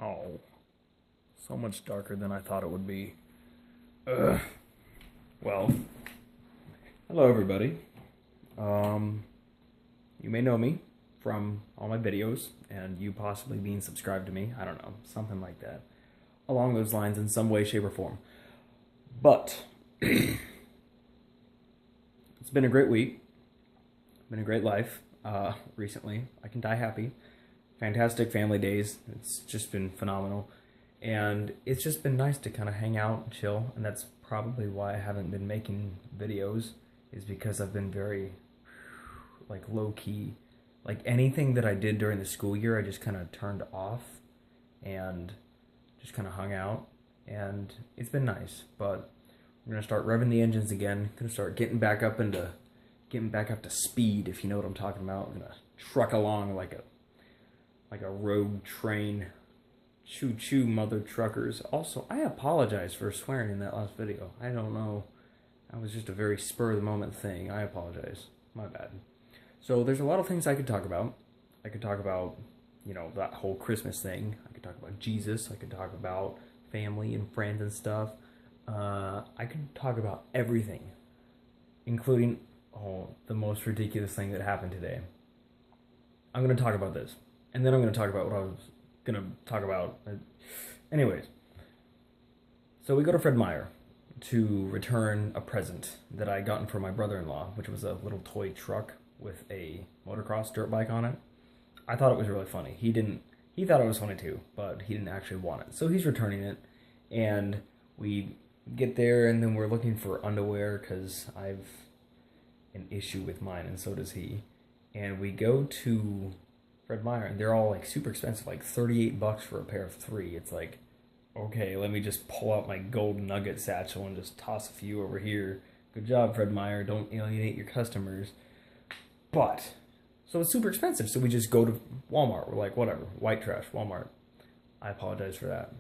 Oh, so much darker than I thought it would be. Ugh. Well, hello everybody. You may know me from all my videos, and you possibly being subscribed to me. I don't know, something like that. Along those lines in some way, shape, or form. But, it's been a great week. Been a great life, recently. I can die happy. Fantastic family days. It's just been phenomenal. And it's just been nice to kind of hang out and chill, and that's probably why I haven't been making videos, is because I've been very, like, low-key. Like, anything that I did during the school year, I just kind of turned off and just kind of hung out, and it's been nice. But I'm going to start revving the engines again. Going to start getting back up to speed, if you know what I'm talking about. I'm going to truck along like a rogue train. Choo-choo, mother truckers. Also, I apologize for swearing in that last video. I don't know. That was just a very spur-of-the-moment thing. I apologize. My bad. So, there's a lot of things I could talk about. I could talk about, you know, that whole Christmas thing. I could talk about Jesus. I could talk about family and friends and stuff. I could talk about everything, including, the most ridiculous thing that happened today. I'm going to talk about this. And then I'm going to talk about what I was going to talk about. Anyways, so we go to Fred Meyer to return a present that I gotten for my brother-in-law, which was a little toy truck with a motocross dirt bike on it. I thought it was really funny. He thought it was funny too, but he didn't actually want it. So he's returning it, and we get there, and then we're looking for underwear because I've an issue with mine, and so does he. And we go to Fred Meyer, and they're all like super expensive, like $38 for a pair of 3. It's like, okay, let me just pull out my gold nugget satchel and just toss a few over here. Good job, Fred Meyer. Don't alienate your customers. But, so it's super expensive, so we just go to Walmart. We're like, whatever, white trash, Walmart. I apologize for that.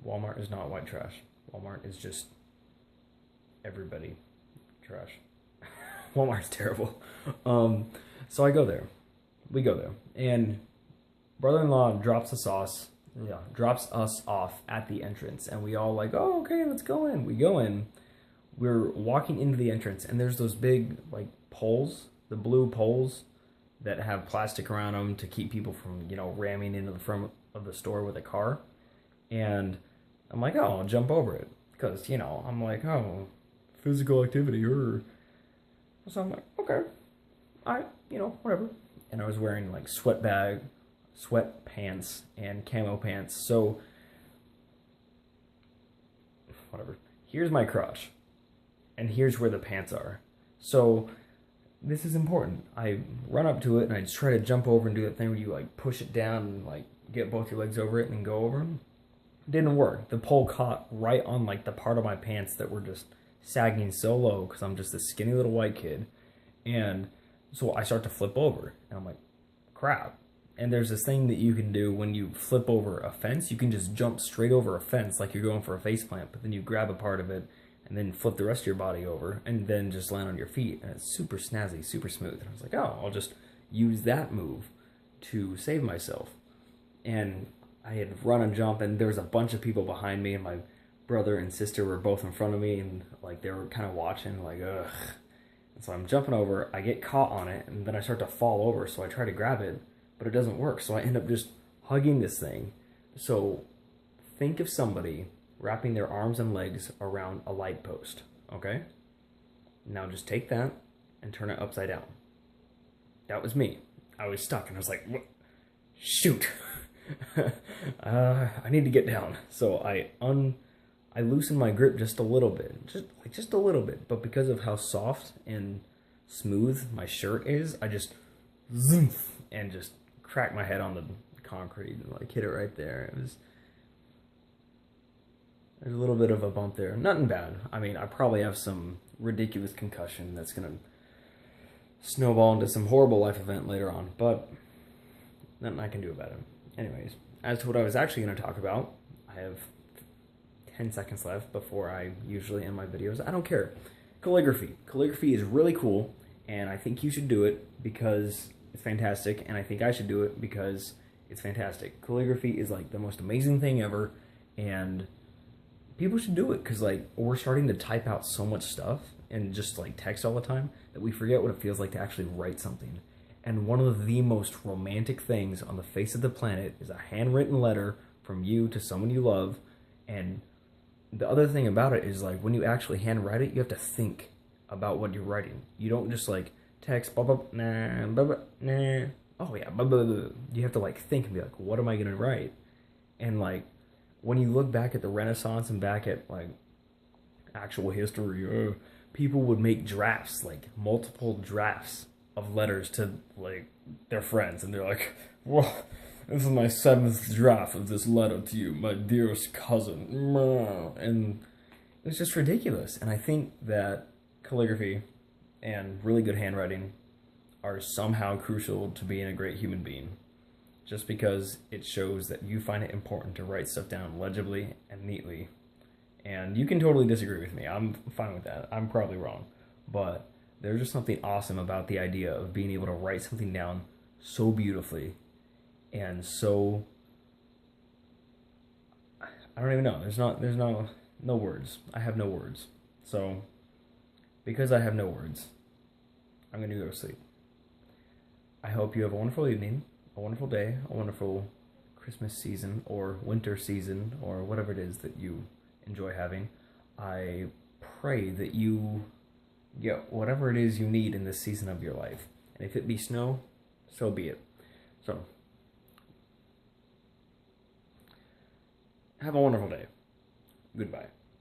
Walmart is not white trash. Walmart is just everybody trash. Walmart's terrible. So I go there. We go there, and brother-in-law drops us off at the entrance, and we all like, oh, okay, let's go in. We go in. We're walking into the entrance, and there's those big, like, poles, the blue poles that have plastic around them to keep people from, you know, ramming into the front of the store with a car. And I'm like, oh, I'll jump over it, because, you know, I'm like, oh, physical activity, or so I'm like, okay, all right, you know, whatever. And I was wearing like sweatpants and camo pants. So, whatever. Here's my crotch, and here's where the pants are. So, this is important. I run up to it, and I just try to jump over and do that thing where you like push it down and like get both your legs over it and go over them. Didn't work. The pole caught right on like the part of my pants that were just sagging so low because I'm just this skinny little white kid. And so I start to flip over, and I'm like, crap. And there's this thing that you can do when you flip over a fence. You can just jump straight over a fence like you're going for a faceplant, but then you grab a part of it and then flip the rest of your body over and then just land on your feet. And it's super snazzy, super smooth. And I was like, oh, I'll just use that move to save myself. And I had run and jump, and there was a bunch of people behind me, and my brother and sister were both in front of me, and like they were kind of watching, like, ugh. So I'm jumping over, I get caught on it, and then I start to fall over, so I try to grab it, but it doesn't work, so I end up just hugging this thing. So think of somebody wrapping their arms and legs around a light post, okay? Now just take that and turn it upside down. That was me. I was stuck, and I was like, what? Shoot. I need to get down. So I loosen my grip just a little bit, just a little bit, but because of how soft and smooth my shirt is, I just zoom and just crack my head on the concrete and like hit it right there. There's a little bit of a bump there. Nothing bad. I mean, I probably have some ridiculous concussion that's gonna snowball into some horrible life event later on, but nothing I can do about it. Anyways, as to what I was actually gonna talk about, I have 10 seconds left before I usually end my videos. I don't care. Calligraphy. Calligraphy is really cool, and I think you should do it because it's fantastic, and I think I should do it because It's fantastic. Calligraphy is like the most amazing thing ever, and people should do it because like we're starting to type out so much stuff and just like text all the time that we forget what it feels like to actually write something. And one of the most romantic things on the face of the planet is a handwritten letter from you to someone you love. And the other thing about it is like when you actually handwrite it, you have to think about what you're writing. You don't just like text blah blah nah blah blah nah. Oh yeah, blah, blah, blah. You have to like think and be like, what am I gonna write? And like when you look back at the Renaissance and back at like actual history, people would make drafts, like multiple drafts of letters to like their friends, and they're like, well, this is my 7th draft of this letter to you, my dearest cousin. And it's just ridiculous. And I think that calligraphy and really good handwriting are somehow crucial to being a great human being. Just because it shows that you find it important to write stuff down legibly and neatly. And you can totally disagree with me. I'm fine with that. I'm probably wrong. But there's just something awesome about the idea of being able to write something down so beautifully and so, I don't even know. There's no words. I have no words. So because I have no words, I'm going to go to sleep. I hope you have a wonderful evening, a wonderful day, a wonderful Christmas season or winter season or whatever it is that you enjoy having. I pray that you get whatever it is you need in this season of your life. And if it be snow, so be it. So, have a wonderful day. Goodbye.